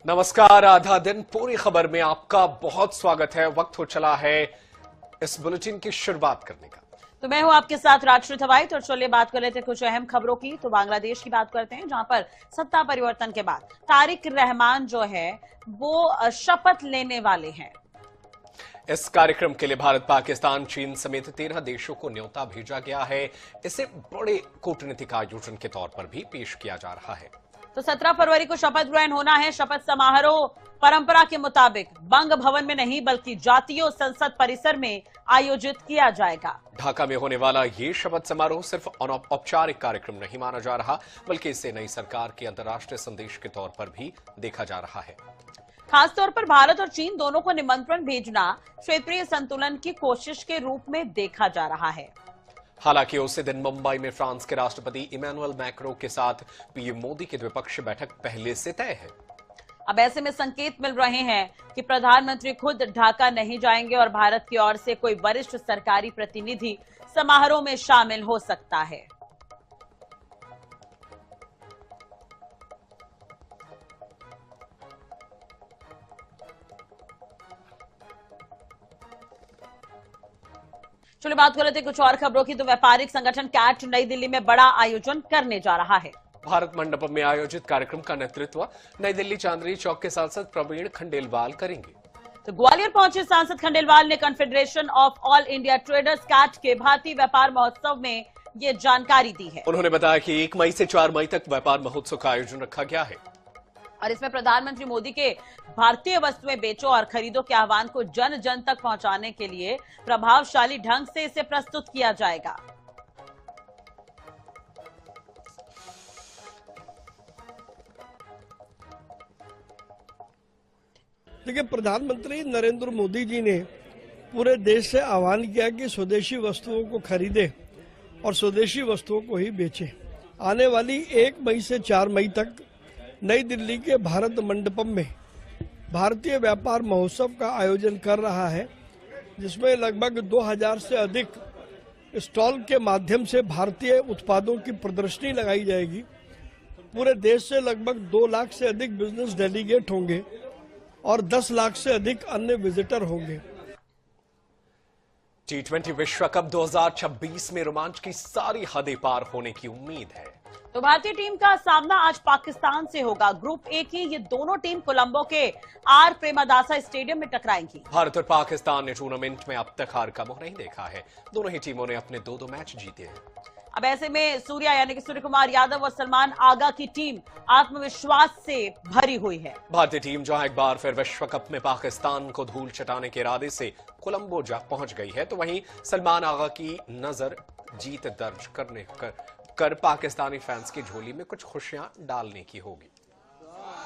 नमस्कार। आधा दिन पूरी खबर में आपका बहुत स्वागत है। वक्त हो चला है इस बुलेटिन की शुरुआत करने का। तो मैं हूं आपके साथ राजश्री थवाई। तो चलिए बात कर लेते हैं कुछ अहम खबरों की। तो बांग्लादेश की बात करते हैं, जहां पर सत्ता परिवर्तन के बाद तारिक रहमान जो है वो शपथ लेने वाले हैं। इस कार्यक्रम के लिए भारत, पाकिस्तान, चीन समेत 13 देशों को न्योता भेजा गया है। इसे बड़े कूटनीतिक आयोजन के तौर पर भी पेश किया जा रहा है। तो 17 फरवरी को शपथ ग्रहण होना है। शपथ समारोह परंपरा के मुताबिक बंग भवन में नहीं बल्कि जातीय संसद परिसर में आयोजित किया जाएगा। ढाका में होने वाला ये शपथ समारोह सिर्फ औपचारिक कार्यक्रम नहीं माना जा रहा, बल्कि इसे नई सरकार के अंतर्राष्ट्रीय संदेश के तौर पर भी देखा जा रहा है। खासतौर पर भारत और चीन दोनों को निमंत्रण भेजना क्षेत्रीय संतुलन की कोशिश के रूप में देखा जा रहा है। हालांकि उसी दिन मुंबई में फ्रांस के राष्ट्रपति इमैनुअल मैक्रों के साथ पीएम मोदी की द्विपक्षीय बैठक पहले से तय है। अब ऐसे में संकेत मिल रहे हैं कि प्रधानमंत्री खुद ढाका नहीं जाएंगे और भारत की ओर से कोई वरिष्ठ सरकारी प्रतिनिधि समारोह में शामिल हो सकता है। चलिए बात कर लेते हैं कुछ और खबरों की। तो व्यापारिक संगठन कैट नई दिल्ली में बड़ा आयोजन करने जा रहा है। भारत मंडपम में आयोजित कार्यक्रम का नेतृत्व नई दिल्ली चांदनी चौक के सांसद प्रवीण खंडेलवाल करेंगे। तो ग्वालियर पहुंचे सांसद खंडेलवाल ने Confederation of All India Traders CAT के भारतीय व्यापार महोत्सव में ये जानकारी दी है। उन्होंने बताया कि 1 मई से 4 मई तक व्यापार महोत्सव का आयोजन रखा गया है और इसमें प्रधानमंत्री मोदी के भारतीय वस्तुएं बेचो और खरीदो के आह्वान को जन जन तक पहुंचाने के लिए प्रभावशाली ढंग से इसे प्रस्तुत किया जाएगा। देखिए, प्रधानमंत्री नरेंद्र मोदी जी ने पूरे देश से आह्वान किया कि स्वदेशी वस्तुओं को खरीदे और स्वदेशी वस्तुओं को ही बेचे। आने वाली 1 मई से 4 मई तक नई दिल्ली के भारत मंडपम में भारतीय व्यापार महोत्सव का आयोजन कर रहा है, जिसमें लगभग 2000 से अधिक स्टॉल के माध्यम से भारतीय उत्पादों की प्रदर्शनी लगाई जाएगी। पूरे देश से लगभग 2 लाख से अधिक बिजनेस डेलीगेट होंगे और 10 लाख से अधिक अन्य विजिटर होंगे। T20 विश्व कप 2026 में रोमांच की सारी हदें पार होने की उम्मीद है। तो भारतीय टीम का सामना आज पाकिस्तान से होगा। ग्रुप ए की ये दोनों टीम कोलंबो के आर प्रेमदासा स्टेडियम में टकराएंगी। भारत और पाकिस्तान ने टूर्नामेंट में अब तक हार का मुंह नहीं देखा है। दोनों ही टीमों ने अपने 2-2 मैच जीते हैं। अब ऐसे में सूर्या यानी कि सूर्य कुमार यादव और सलमान आगा की टीम आत्मविश्वास से भरी हुई है। भारतीय टीम जहां एक बार फिर विश्व कप में पाकिस्तान को धूल चटाने के इरादे से कोलंबो पहुंच गई है, तो वहीं सलमान आगा की नजर जीत दर्ज कर पाकिस्तानी फैंस की झोली में कुछ खुशियां डालने की होगी।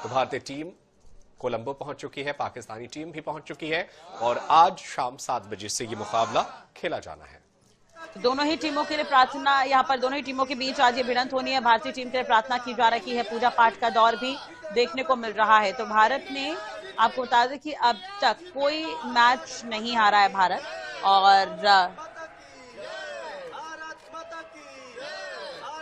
तो भारतीय टीम कोलंबो पहुंच चुकी है, पाकिस्तानी टीम भी पहुंच चुकी है और आज शाम 7 बजे से ये मुकाबला खेला जाना है। तो दोनों ही टीमों के लिए प्रार्थना, यहाँ पर दोनों ही टीमों के बीच आज ये भिड़ंत होनी है। भारतीय टीम के लिए प्रार्थना की जा रही है, पूजा पाठ का दौर भी देखने को मिल रहा है। तो भारत ने, आपको बता दें कि अब तक कोई मैच नहीं हारा है भारत, और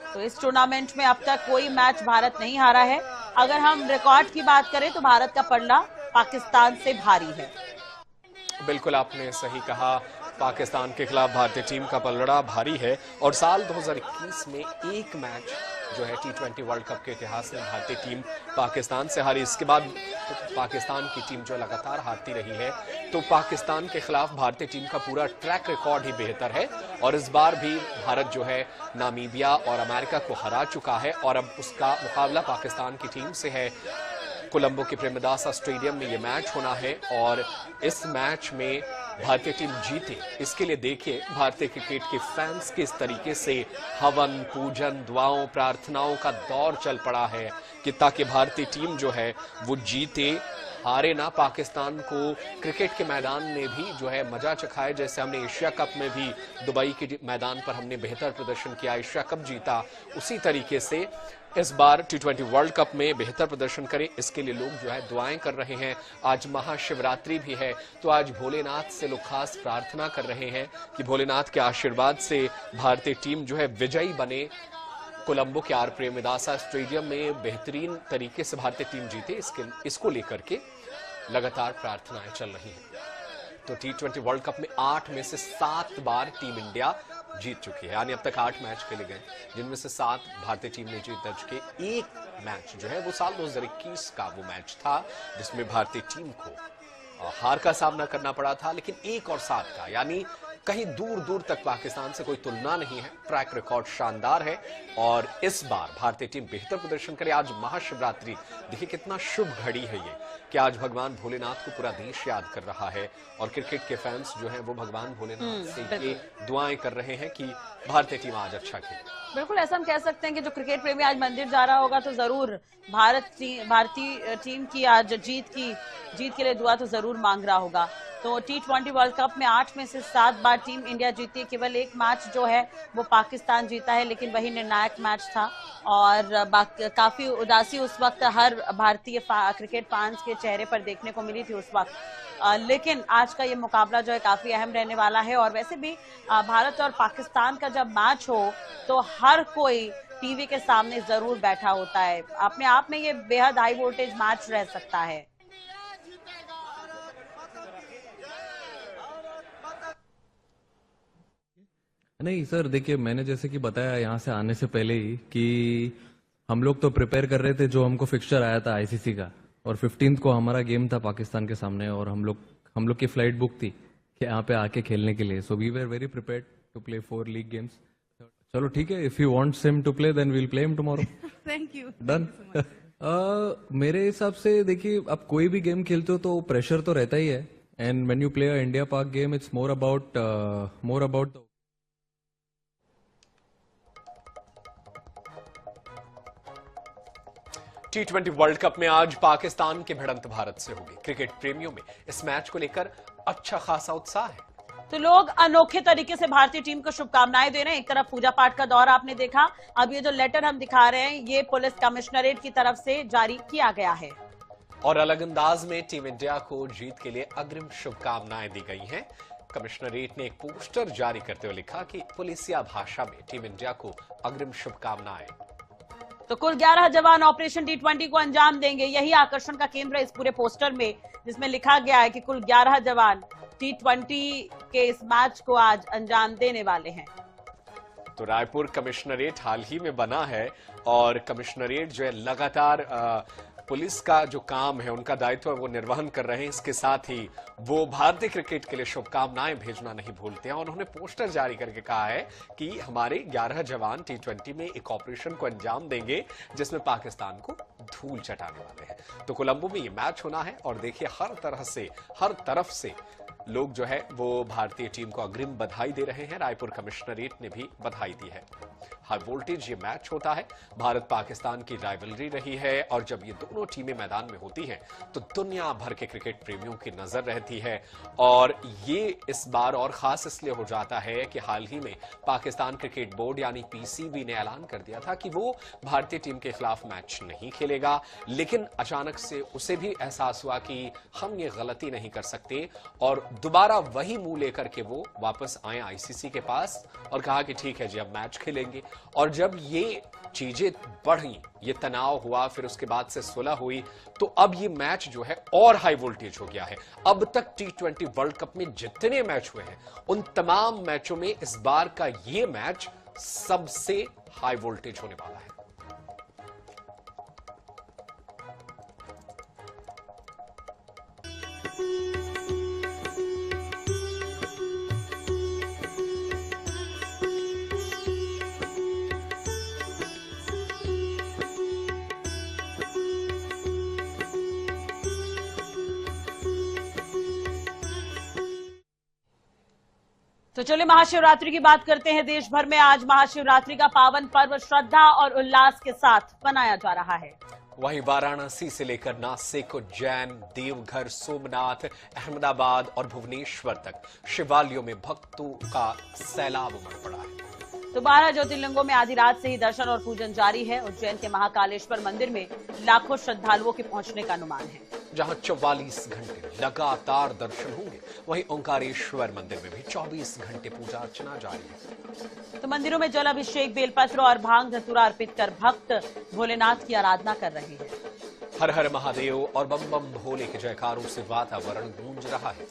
तो इस टूर्नामेंट में अब तक कोई मैच भारत नहीं हारा है। अगर हम रिकॉर्ड की बात करें तो भारत का पलड़ा पाकिस्तान से भारी है। बिल्कुल आपने सही कहा, पाकिस्तान के खिलाफ भारतीय टीम का पलड़ा भारी है और साल 2021 में एक मैच जो है T20 वर्ल्ड कप के इतिहास में भारतीय टीम पाकिस्तान से हारी। इसके बाद तो पाकिस्तान की टीम जो लगातार हारती रही है, तो पाकिस्तान के खिलाफ भारतीय टीम का पूरा ट्रैक रिकॉर्ड ही बेहतर है और इस बार भी भारत जो है नामीबिया और अमेरिका को हरा चुका है और अब उसका मुकाबला पाकिस्तान की टीम से है। कोलंबो के प्रेमदासा स्टेडियम में ये मैच होना है और इस मैच में भारतीय टीम जीते, इसके लिए देखिए भारतीय क्रिकेट के फैंस किस तरीके से हवन, पूजन, दुआओं, प्रार्थनाओं का दौर चल पड़ा है कि ताकि भारतीय टीम जो है वो जीते, हारे ना। पाकिस्तान को क्रिकेट के मैदान में भी जो है मजा चखाए, जैसे हमने एशिया कप में भी दुबई के मैदान पर हमने बेहतर प्रदर्शन किया, एशिया कप जीता, उसी तरीके से इस बार T20 वर्ल्ड कप में बेहतर प्रदर्शन करें, इसके लिए लोग जो है दुआएं कर रहे हैं। आज महाशिवरात्रि भी है, तो आज भोलेनाथ से लोग खास प्रार्थना कर रहे हैं कि भोलेनाथ के आशीर्वाद से भारतीय टीम जो है विजयी बने कोलंबो के आर प्रेमदासा स्टेडियम में बेहतरीन तरीके से भारतीय टीम जीते, इसको लेकर के लगातार प्रार्थनाएं चल रही हैं। तो T20 वर्ल्ड कप में 8 में से 7 बार टीम इंडिया जीत चुकी है, यानी अब तक 8 मैच खेले गए, जिनमें से 7 भारतीय टीम ने जीत दर्ज की। एक मैच जो है वो साल 2021 का वो मैच था जिसमें भारतीय टीम को हार का सामना करना पड़ा था, लेकिन 1 और 7 का, यानी कहीं दूर दूर तक पाकिस्तान से कोई तुलना नहीं है। ट्रैक रिकॉर्ड शानदार है और इस बार भारतीय टीम बेहतर प्रदर्शन करे। आज महाशिवरात्रि, देखिए कितना शुभ घड़ी है ये कि आज भगवान भोलेनाथ को पूरा देश याद कर रहा है और क्रिकेट के फैंस जो हैं वो भगवान भोलेनाथ से ये दुआएं कर रहे हैं कि भारतीय टीम आज अच्छा खेले। बिल्कुल, ऐसा हम कह सकते हैं कि जो क्रिकेट प्रेमी आज मंदिर जा रहा होगा तो जरूर भारतीय टीम की आज जीत के लिए दुआ तो जरूर मांग रहा होगा। तो T20 वर्ल्ड कप में 8 में से 7 बार टीम इंडिया जीती है। केवल एक मैच जो है वो पाकिस्तान जीता है, लेकिन वही निर्णायक मैच था और काफी उदासी उस वक्त हर भारतीय क्रिकेट फैंस के चेहरे पर देखने को मिली थी उस वक्त। लेकिन आज का ये मुकाबला जो है काफी अहम रहने वाला है और वैसे भी भारत और पाकिस्तान का जब मैच हो तो हर कोई टीवी के सामने जरूर बैठा होता है। अपने आप में ये बेहद हाई वोल्टेज मैच रह सकता है। नहीं सर, देखिए मैंने जैसे कि बताया यहाँ से आने से पहले ही कि हम लोग तो प्रिपेयर कर रहे थे, जो हमको फिक्सचर आया था आईसीसी का, और 15th को हमारा गेम था पाकिस्तान के सामने और हम लोग की फ्लाइट बुक थी कि यहाँ पे आके खेलने के लिए। So we were very prepared to play 4 league games. चलो ठीक है, if you want him to play then we'll play him tomorrow. Thank you. Done. मेरे हिसाब से देखिए, आप कोई भी गेम खेलते हो तो प्रेशर तो रहता ही है, and when you play a India Pak game it's more about T20 world cup में आज पाकिस्तान की भिड़ंत भारत से होगी। क्रिकेट प्रेमियों में इस मैच को लेकर अच्छा खासा उत्साह है। तो लोग अनोखे तरीके से भारतीय टीम को शुभकामनाएं दे रहे हैं। एक तरफ पूजा पाठ का दौर आपने देखा, अब ये जो लेटर हम दिखा रहे हैं ये पुलिस कमिश्नरेट की तरफ से जारी किया गया है और अलग अंदाज में टीम इंडिया को जीत के लिए अग्रिम शुभकामनाएं दी गई हैं। कमिश्नरेट ने एक पोस्टर जारी करते हुए लिखा कि पुलिसिया भाषा में टीम इंडिया को अग्रिम शुभकामनाएं। तो कुल 11 जवान ऑपरेशन T20 को अंजाम देंगे, यही आकर्षण का केंद्र है इस पूरे पोस्टर में, जिसमें लिखा गया है कि कुल 11 जवान T20 के इस मैच को आज अंजाम देने वाले हैं। तो रायपुर कमिश्नरेट हाल ही में बना है और कमिश्नरेट जो है लगातार पुलिस का जो काम है, उनका दायित्व है, वो निर्वहन कर रहे हैं। इसके साथ ही वो भारतीय क्रिकेट के लिए शुभकामनाएं भेजना नहीं भूलते हैं और उन्होंने पोस्टर जारी करके कहा है कि हमारे 11 जवान T20 में एक ऑपरेशन को अंजाम देंगे जिसमें पाकिस्तान को धूल चटाने वाले हैं। तो कोलंबो में ये मैच होना है और देखिए हर तरफ से लोग जो है वो भारतीय टीम को अग्रिम बधाई दे रहे हैं। रायपुर कमिश्नरेट ने भी बधाई दी है। हाई वोल्टेज ये मैच होता है, भारत पाकिस्तान की राइवलरी रही है और जब ये दोनों टीमें मैदान में होती हैं तो दुनिया भर के क्रिकेट प्रेमियों की नजर रहती है और ये इस बार और खास इसलिए हो जाता है कि हाल ही में पाकिस्तान क्रिकेट बोर्ड यानी पीसीबी ने ऐलान कर दिया था कि वो भारतीय टीम के खिलाफ मैच नहीं खेलेगा, लेकिन अचानक से उसे भी एहसास हुआ कि हम ये गलती नहीं कर सकते और दोबारा वही मुंह लेकर के वो वापस आए आईसीसी के पास और कहा कि ठीक है जी, अब मैच खेलेंगे। और जब ये चीजें बढ़ी, ये तनाव हुआ, फिर उसके बाद से सुलह हुई, तो अब ये मैच जो है और हाई वोल्टेज हो गया है। अब तक T20 वर्ल्ड कप में जितने मैच हुए हैं उन तमाम मैचों में इस बार का ये मैच सबसे हाई वोल्टेज होने वाला है। तो चलिए महाशिवरात्रि की बात करते हैं। देश भर में आज महाशिवरात्रि का पावन पर्व श्रद्धा और उल्लास के साथ मनाया जा रहा है। वहीं वाराणसी से लेकर नासिक, उज्जैन, देवघर, सोमनाथ, अहमदाबाद और भुवनेश्वर तक शिवालयों में भक्तों का सैलाब उमड़ पड़ा है। तो 12 ज्योतिर्लिंगों में आधी रात से ही दर्शन और पूजन जारी है। उज्जैन के महाकालेश्वर मंदिर में लाखों श्रद्धालुओं के पहुंचने का अनुमान है। जहां 44 घंटे लगातार दर्शन होंगे, वहीं ओंकारेश्वर मंदिर में भी 24 घंटे पूजा अर्चना जारी है। तो मंदिरों में जल अभिषेक, बेलपत्र और भांग धतूरा अर्पित कर भक्त भोलेनाथ की आराधना कर रहे हैं। हर हर महादेव और बम बम भोले के जयकारों से वातावरण गूंज रहा है।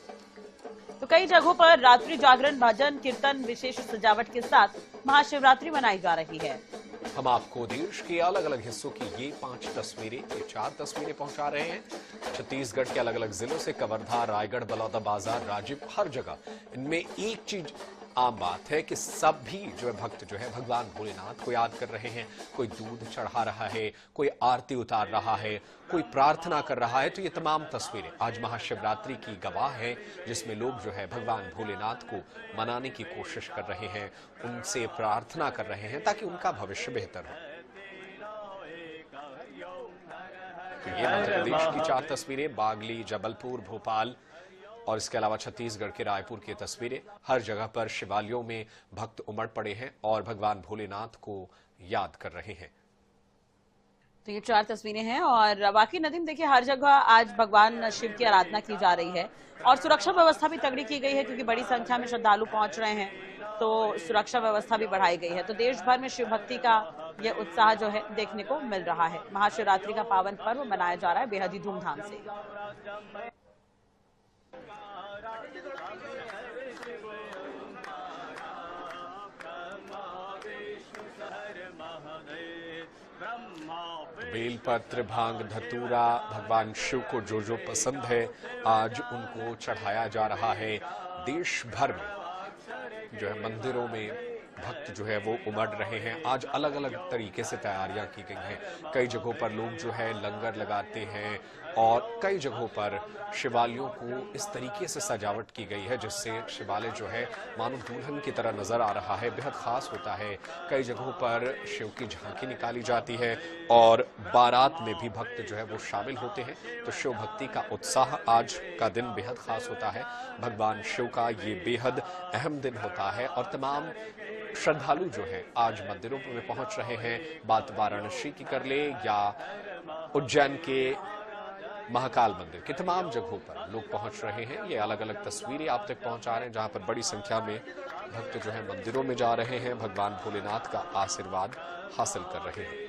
तो कई जगहों पर रात्रि जागरण, भजन कीर्तन, विशेष सजावट के साथ महाशिवरात्रि मनाई जा रही है। हम आपको देश के अलग अलग हिस्सों की ये 4 तस्वीरें पहुंचा रहे हैं। छत्तीसगढ़ के अलग अलग जिलों से कवर्धा, रायगढ़, बलौदाबाजार, राजीव, हर जगह इनमें एक चीज आम बात है कि सभी जो है भक्त जो है भगवान भोलेनाथ को याद कर रहे हैं। कोई दूध चढ़ा रहा है, कोई आरती उतार रहा है, कोई प्रार्थना कर रहा है। तो ये तमाम तस्वीरें आज महाशिवरात्रि की गवाह है, जिसमें लोग जो है भगवान भोलेनाथ को मनाने की कोशिश कर रहे हैं, उनसे प्रार्थना कर रहे हैं ताकि उनका भविष्य बेहतर हो। तो ये मध्य प्रदेश की 4 तस्वीरें, बागली, जबलपुर, भोपाल और इसके अलावा छत्तीसगढ़ के रायपुर की तस्वीरें। हर जगह पर शिवालयों में भक्त उमड़ पड़े हैं और भगवान भोलेनाथ को याद कर रहे हैं। तो ये 4 तस्वीरें हैं और वाकई नदीम देखिए हर जगह आज भगवान शिव की आराधना की जा रही है और सुरक्षा व्यवस्था भी तगड़ी की गई है, क्योंकि बड़ी संख्या में श्रद्धालु पहुंच रहे हैं, तो सुरक्षा व्यवस्था भी बढ़ाई गई है। तो देश भर में शिव भक्ति का ये उत्साह जो है देखने को मिल रहा है। महाशिवरात्रि का पावन पर्व मनाया जा रहा है बेहद ही धूमधाम से। बेलपत्र, भांग, धतूरा, भगवान शिव को जो जो पसंद है आज उनको चढ़ाया जा रहा है। देश भर में जो है मंदिरों में भक्त जो है वो उमड़ रहे हैं। आज अलग अलग तरीके से तैयारियां की गई हैं। कई जगहों पर लोग जो है लंगर लगाते हैं और कई जगहों पर शिवालयों को इस तरीके से सजावट की गई है जिससे शिवालय जो है मानो दुल्हन की तरह नजर आ रहा है, बेहद खास होता है। कई जगहों पर शिव की झांकी निकाली जाती है और बारात में भी भक्त जो है वो शामिल होते हैं। तो शिव भक्ति का उत्साह आज का दिन बेहद खास होता है। भगवान शिव का ये बेहद अहम दिन होता है और तमाम श्रद्धालु जो है आज मंदिरों में पहुंच रहे हैं। बात वाराणसी की कर ले या उज्जैन के महाकाल मंदिर के तमाम जगहों पर लोग पहुंच रहे हैं। ये अलग अलग तस्वीरें आप तक पहुंचा रहे हैं जहां पर बड़ी संख्या में भक्त जो है मंदिरों में जा रहे हैं, भगवान भोलेनाथ का आशीर्वाद हासिल कर रहे हैं।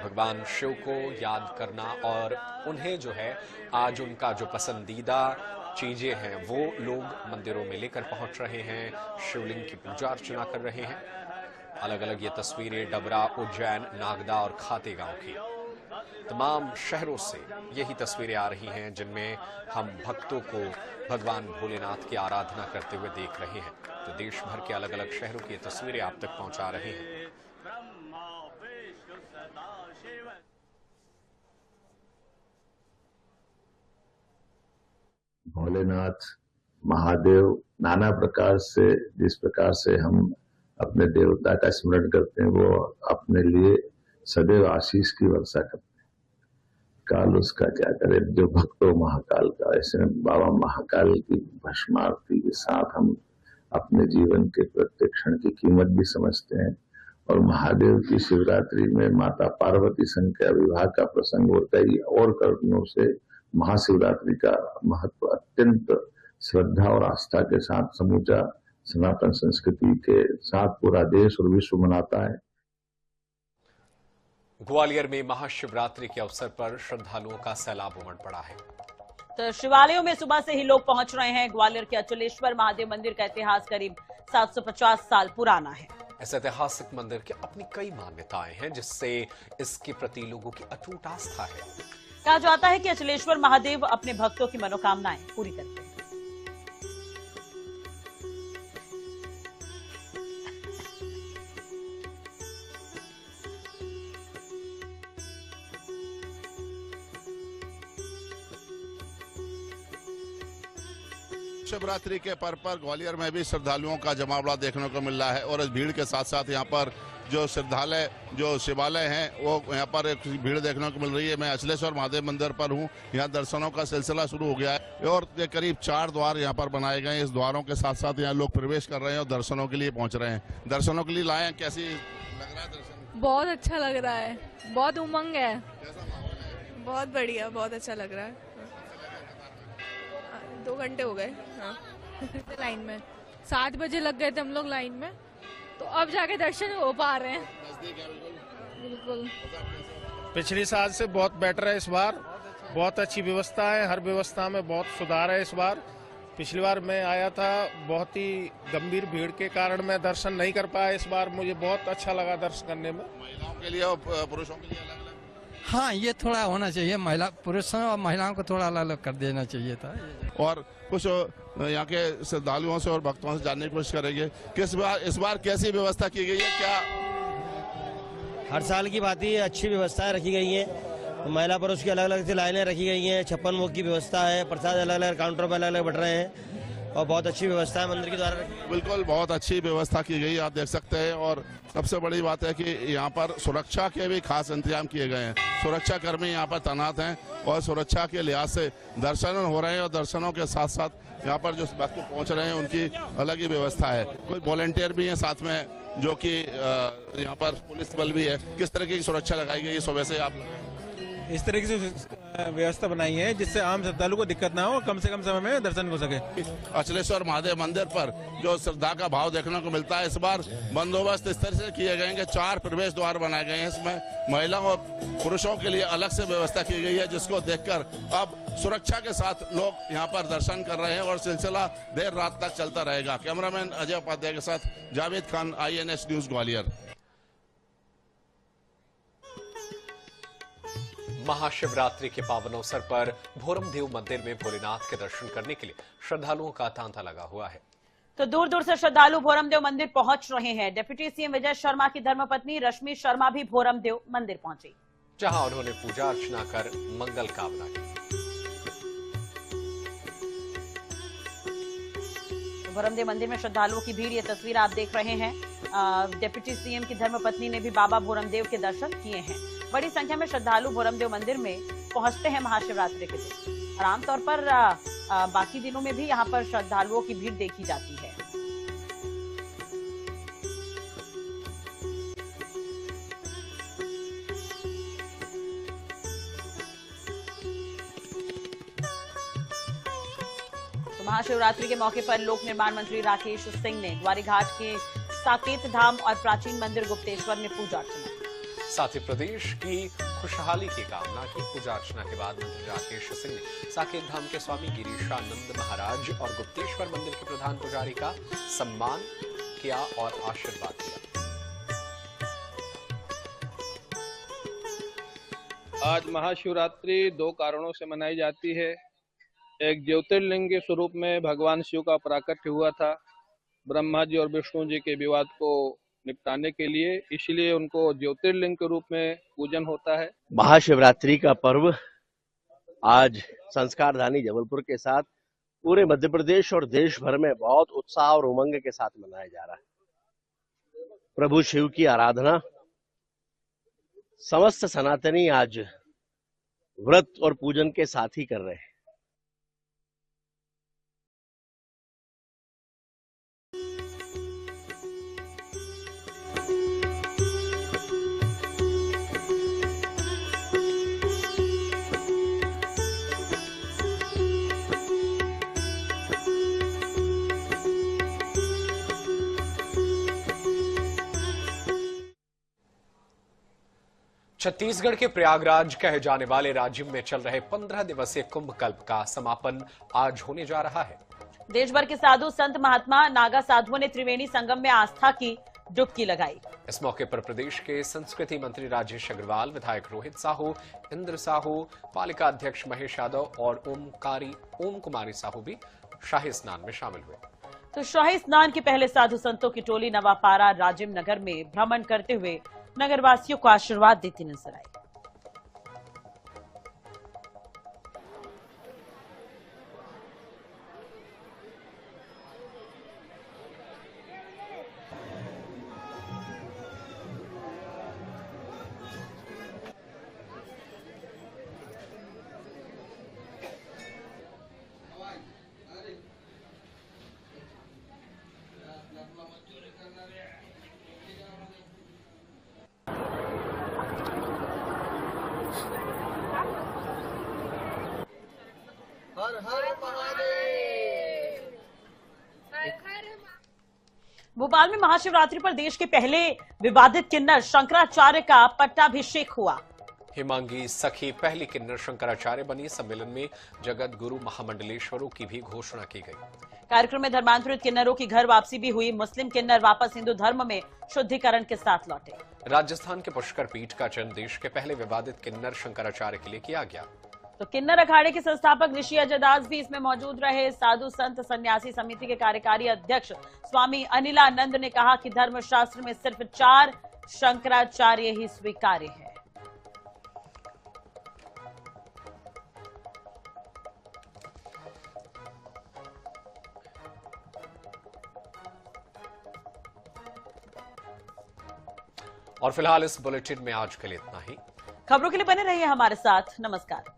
भगवान शिव को याद करना और उन्हें जो है आज उनका जो पसंदीदा चीजें हैं वो लोग मंदिरों में लेकर पहुंच रहे हैं, शिवलिंग की पूजा अर्चना कर रहे हैं। अलग अलग ये तस्वीरें डबरा, उज्जैन, नागदा और खातेगांव की तमाम शहरों से यही तस्वीरें आ रही हैं जिनमें हम भक्तों को भगवान भोलेनाथ की आराधना करते हुए देख रहे हैं। तो देश भर के अलग अलग शहरों की तस्वीरें आप तक पहुंचा रहे हैं। भोलेनाथ, महादेव, नाना प्रकार से जिस प्रकार से हम अपने देवता का स्मरण करते हैं वो अपने लिए सदैव आशीष की वर्षा करते हैं। काल उसका क्या करे जो भक्तों महाकाल का, ऐसे बाबा महाकाल की भस्म आरती के साथ हम अपने जीवन के प्रत्येक क्षण की कीमत भी समझते हैं। और महादेव की शिवरात्रि में माता पार्वती संख्या विवाह का प्रसंग और कई और कारणों से महाशिवरात्रि का महत्व अत्यंत श्रद्धा और आस्था के साथ समूचा सनातन संस्कृति के साथ पूरा देश और विश्व मनाता है। ग्वालियर में महाशिवरात्रि के अवसर पर श्रद्धालुओं का सैलाब उमड़ पड़ा है। तो शिवालयों में सुबह से ही लोग पहुंच रहे हैं। ग्वालियर के अचलेश्वर महादेव मंदिर का इतिहास करीब 750 साल पुराना है। इस ऐतिहासिक मंदिर की अपनी कई मान्यताएं हैं जिससे इसके प्रति लोगों की अटूट आस्था है। कहा जाता है कि अचलेश्वर महादेव अपने भक्तों की मनोकामनाएं पूरी करते हैं। शिवरात्रि के पर्व पर ग्वालियर में भी श्रद्धालुओं का जमावड़ा देखने को मिल रहा है और इस भीड़ के साथ साथ यहाँ पर जो श्रद्धालय जो शिवालय हैं वो यहाँ पर एक भीड़ देखने को मिल रही है। मैं अचलेश्वर महादेव मंदिर पर हूँ। यहाँ दर्शनों का सिलसिला शुरू हो गया है और ये करीब 4 द्वार यहाँ पर बनाए गए हैं। इस द्वारों के साथ साथ यहाँ लोग प्रवेश कर रहे हैं और दर्शनों के लिए पहुँच रहे हैं। दर्शनों के लिए लाए, कैसी लग रहा है दर्शन? बहुत अच्छा लग रहा है, बहुत उमंग है। बहुत बढ़िया, बहुत अच्छा लग रहा है। 2 घंटे हो गए। हाँ लाइन में 7 बजे लग गए थे हम लोग लाइन में, तो अब जाके दर्शन हो पा रहे हैं। बिल्कुल पिछली साल से बहुत बेटर है इस बार, बहुत अच्छी व्यवस्था है, हर व्यवस्था में बहुत सुधार है इस बार। पिछली बार मैं आया था, बहुत ही गंभीर भीड़ के कारण मैं दर्शन नहीं कर पाया। इस बार मुझे बहुत अच्छा लगा दर्शन करने में। महिलाओं के लिए और पुरुषों के लिए अलग अलग? हाँ, ये थोड़ा होना चाहिए, पुरुषों और महिलाओं को थोड़ा अलग अलग कर देना चाहिए था। और कुछ यहाँ के श्रद्धालुओं से और भक्तों से जानने की कोशिश करेंगे कि इस बार कैसी व्यवस्था की गई है। क्या हर साल की बात ही अच्छी व्यवस्थाएं रखी गई हैं, महिला पुरुष की अलग अलग लाइनें रखी गई हैं, 56 भोग की व्यवस्था है, प्रसाद अलग अलग काउंटर पर अलग अलग बट रहे हैं और बहुत अच्छी व्यवस्था है मंदिर के द्वारा रखी गई। बिल्कुल बहुत अच्छी व्यवस्था की गई, आप देख सकते हैं। और सबसे बड़ी बात है कि यहाँ पर सुरक्षा के भी खास इंतजाम किए गए हैं। सुरक्षा कर्मी यहाँ पर तैनात हैं और सुरक्षा के लिहाज से दर्शन हो रहे हैं और दर्शनों के साथ साथ यहाँ पर जो भक्त पहुँच रहे हैं उनकी अलग ही व्यवस्था है। कोई वॉलेंटियर भी है साथ में, जो कि यहाँ पर पुलिस बल भी है। किस तरह की सुरक्षा लगाई गई है सुबह से? आप इस तरह की व्यवस्था बनाई है जिससे आम श्रद्धालु को दिक्कत ना हो, कम से कम समय में दर्शन हो सके। अचलेश्वर महादेव मंदिर पर जो श्रद्धा का भाव देखने को मिलता है, इस बार बंदोबस्त इस तरह से किए गए हैं कि 4 प्रवेश द्वार बनाए गए हैं। इसमें महिलाओं और पुरुषों के लिए अलग से व्यवस्था की गई है, जिसको देखकर अब सुरक्षा के साथ लोग यहाँ पर दर्शन कर रहे हैं और सिलसिला देर रात तक चलता रहेगा। कैमरामैन अजय उपाध्याय के साथ जावेद खान, INS न्यूज ग्वालियर। महाशिवरात्रि के पावन अवसर पर भोरमदेव मंदिर में भोलेनाथ के दर्शन करने के लिए श्रद्धालुओं का तांता लगा हुआ है। तो दूर दूर से श्रद्धालु भोरमदेव मंदिर पहुंच रहे हैं। डिप्टी सीएम विजय शर्मा की धर्मपत्नी रश्मि शर्मा भी भोरमदेव मंदिर पहुंची, जहां उन्होंने पूजा अर्चना कर मंगल कामना की। भोरमदेव मंदिर में श्रद्धालुओं की भीड़, ये तस्वीर आप देख रहे हैं। डिप्टी सीएम की धर्मपत्नी ने भी बाबा भोरमदेव के दर्शन किए हैं। बड़ी संख्या में श्रद्धालु भोरमदेव मंदिर में पहुंचते हैं महाशिवरात्रि के दिन, और आमतौर पर बाकी दिनों में भी यहाँ पर श्रद्धालुओं की भीड़ देखी जाती है। तो महाशिवरात्रि के मौके पर लोक निर्माण मंत्री राकेश सिंह ने ग्वारीघाट के साकेत धाम और प्राचीन मंदिर गुप्तेश्वर में पूजा अर्चना की। साथ ही प्रदेश की खुशहाली की कामना की। पूजा अर्चना के बाद मंत्री राकेश सिंह ने साकेत धाम के स्वामी गिरीशानंद महाराज और गुप्तेश्वर मंदिर के प्रधान पुजारी का सम्मान किया और आशीर्वाद दिया। आज महाशिवरात्रि 2 कारणों से मनाई जाती है। एक ज्योतिर्लिंग के स्वरूप में भगवान शिव का प्राकट्य हुआ था ब्रह्मा जी और विष्णु जी के विवाद को निपटाने के लिए, इसलिए उनको ज्योतिर्लिंग के रूप में पूजन होता है। महाशिवरात्रि का पर्व आज संस्कारधानी जबलपुर के साथ पूरे मध्य प्रदेश और देश भर में बहुत उत्साह और उमंग के साथ मनाया जा रहा है। प्रभु शिव की आराधना समस्त सनातनी आज व्रत और पूजन के साथ ही कर रहे हैं। छत्तीसगढ़ के प्रयागराज कहे जाने वाले राज्य में चल रहे 15 दिवसीय कुंभ कल्प का समापन आज होने जा रहा है। देश भर के साधु संत महात्मा नागा साधुओं ने त्रिवेणी संगम में आस्था की डुबकी लगाई। इस मौके पर प्रदेश के संस्कृति मंत्री राजेश अग्रवाल, विधायक रोहित साहू, इंद्र साहू, पालिका अध्यक्ष महेश यादव और ओम कुमारी साहू भी शाही स्नान में शामिल हुए। तो शाही स्नान के पहले साधु संतों की टोली नवापारा राजिम नगर में भ्रमण करते हुए नगरवासियों को आशीर्वाद देती नजर आई। भोपाल में महाशिवरात्रि पर देश के पहले विवादित किन्नर शंकराचार्य का पट्टाभिषेक हुआ। हिमांगी सखी पहली किन्नर शंकराचार्य बनी। सम्मेलन में जगत गुरु महामंडलेश्वरों की भी घोषणा की गई। कार्यक्रम में धर्मांतरित किन्नरों की घर वापसी भी हुई। मुस्लिम किन्नर वापस हिंदू धर्म में शुद्धिकरण के साथ लौटे। राजस्थान के पुष्कर पीठ का चयन देश के पहले विवादित किन्नर शंकराचार्य के लिए किया गया। तो किन्नर अखाड़े के संस्थापक ऋषि अजय दास भी इसमें मौजूद रहे। साधु संत सन्यासी समिति के कार्यकारी अध्यक्ष स्वामी अनिलानंद ने कहा कि धर्मशास्त्र में सिर्फ 4 शंकराचार्य ही स्वीकार्य है। और फिलहाल इस बुलेटिन में आज के लिए इतना ही। खबरों के लिए बने रहिए हमारे साथ। नमस्कार।